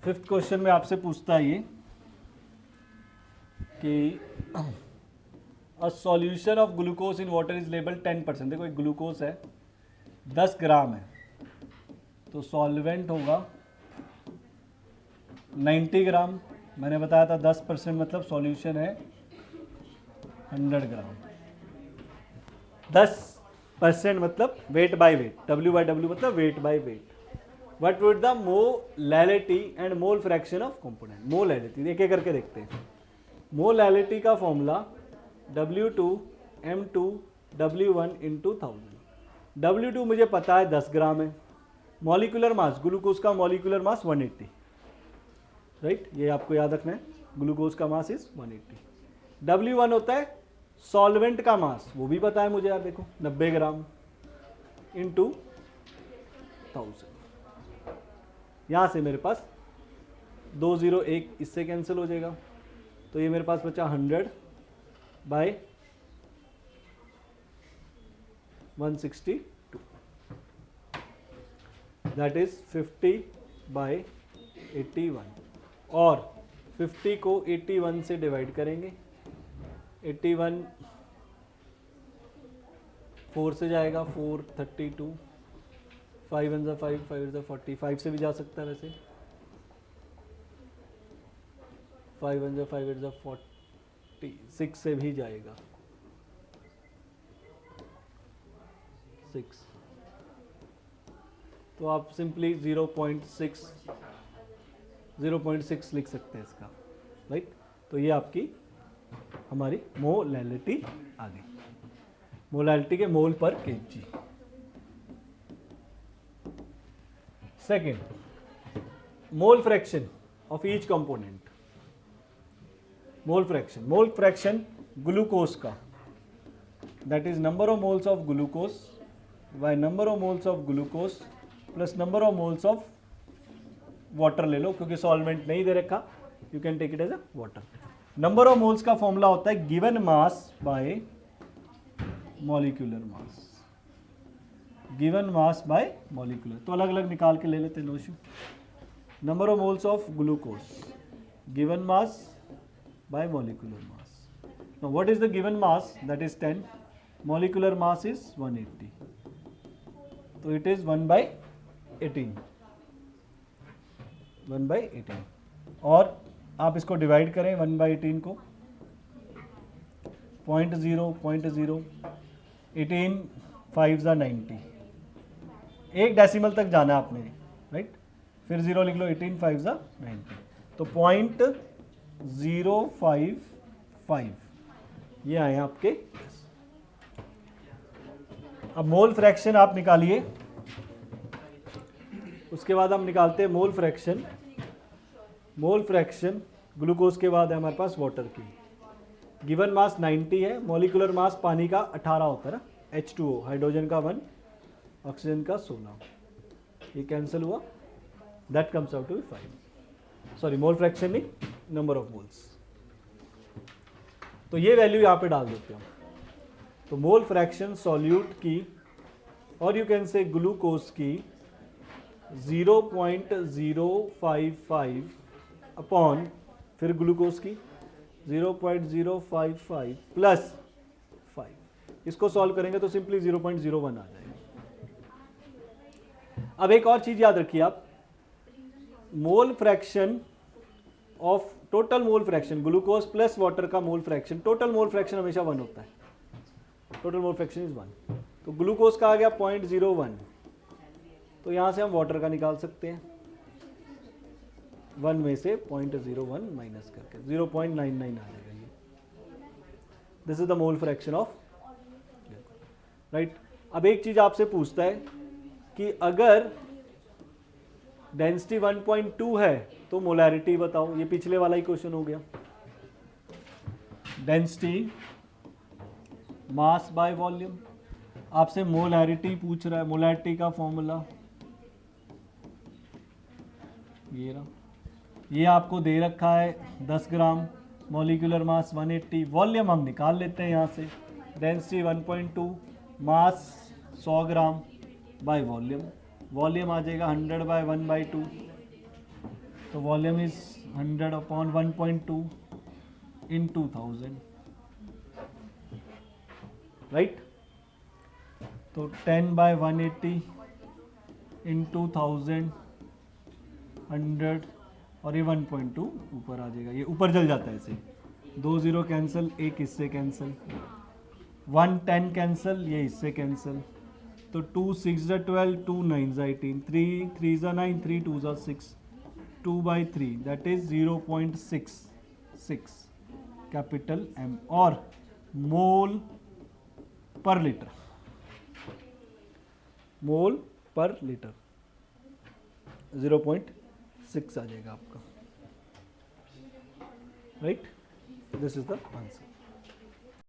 Fifth question में आपसे पूछता है ये कि a solution of glucose in water is label 10%। देखो एक ग्लूकोज है 10 ग्राम है, तो सॉल्वेंट होगा 90 ग्राम। मैंने बताया था 10% मतलब सॉल्यूशन है 100 ग्राम। 10% मतलब weight by weight, W by W मतलब weight by weight. What would the molality and mole fraction of component. Molality एक एक करके देखते हैं। मोलैलिटी का formula W2 M2 W1 into 1000। W2 मुझे पता है 10 ग्राम है। मॉलिक्यूलर मास, ग्लूकोज का मॉलिक्यूलर मास 180, राइट, ये आपको याद रखना है, ग्लूकोज का मास इज 180। W1 होता है सॉल्वेंट का मास, वो भी पता है मुझे यार, देखो 90 ग्राम इंटू 1000। यहाँ से मेरे पास 201 इससे कैंसिल हो जाएगा, तो ये मेरे पास बचा 100 बाय 162, दैट इज 50 बाय 81। और 50 को 81 से डिवाइड करेंगे, 81 4 से जाएगा, 4 32, 5 1 5 5 40, 5 से भी जा सकता है वैसे, 5 1 5 8 40, 6 से भी जाएगा, 6। तो आप सिंपली 0.6 लिख सकते हैं इसका, राइट। तो ये आपकी हमारी मोलैलिटी आ गई, मोलैलिटी के मोल पर kg. Second, mole fraction of each component. Mole fraction glucose का, that is number of moles of glucose by number of moles of glucose plus number of moles of water ले लो, क्योंकि solvent नहीं दे रखा, you can take it as a water. Number of moles का formula होता है given mass by molecular mass, given mass by molecular. तो अलग अलग निकाल के ले लेते हैं, no issue. Number of moles of glucose given mass by molecular mass. Now what is the given mass, that is 10, molecular mass is 180, तो it is 1/18, 1/18। और आप इसको डिवाइड करें 1/18 को, 0.0, 18 5 90, एक डेसिमल तक जाना आपने, राइट, फिर 0 लिख लो, 18 5 90, तो 0.055 ये आए आपके। अब मोल फ्रैक्शन आप निकालिए, उसके बाद हम निकालते हैं मोल फ्रैक्शन। मोल फ्रैक्शन ग्लूकोज के बाद है हमारे पास वाटर की। गिवन मास 90 है, मॉलिक्यूलर मास पानी का 18 होता है ना, H2O, हाइड्रोजन का 1, ऑक्सीजन का 16, ये कैंसिल हुआ, that comes out to be 5। Sorry, mole fraction नहीं, नंबर ऑफ मोल्स। तो ये वैल्यू यहाँ पे डाल देते हैं। तो मोल फ्रैक्शन सॉल्यूट की, और यू कैन से ग्लूकोज की 0.055 अपॉन, फिर ग्लूकोज की 0.055 प्लस 5, इसको सॉल्व करेंगे तो सिंपली 0.01 आ जाएगा। अब एक और चीज याद रखिए आप, mole fraction of total mole fraction, glucose plus water का mole fraction, total mole fraction हमेशा 1 होता है, टोटल मोल फ्रैक्शन इज 1। तो ग्लूकोज का आ गया 0.01, तो यहां से हम वाटर का निकाल सकते हैं, 1 में से 0.01 माइनस करके 0.99 आ जाएगा ये। This is the mole fraction of, right. अब एक चीज आपसे पूछता है कि अगर डेंसिटी 1.2 है तो मोलैरिटी बताओ, ये पिछले वाला ही क्वेश्चन हो गया। डेंसिटी मास बाय वॉल्यूम, आपसे मोलैरिटी पूछ रहा है, मोलैरिटी का फॉर्मूला ये रहा, ये आपको दे रखा है 10 ग्राम, मॉलिक्यूलर मास 180, वॉल्यूम हम निकाल लेते हैं यहाँ से, density 1.2, mass 100 gram by volume, volume आ जाएगा 100/1/2, तो volume is 100 upon 1.2 in 2000, right. तो 10 बाय 180 इन 2000 100 और ये 1.2 ऊपर आ जाएगा, ये ऊपर चल जाता है ऐसे. 2 0 कैंसिल, एक इससे कैंसिल, 110 कैंसिल, ये इससे कैंसिल. तो 2 6 12, 2 9 18, 3 3 9, 3 2 6, 2 by 3 that is 0.66 capital M और मोल पर लीटर, मोल पर लीटर 0.6 आ जाएगा आपका, right. This is the answer.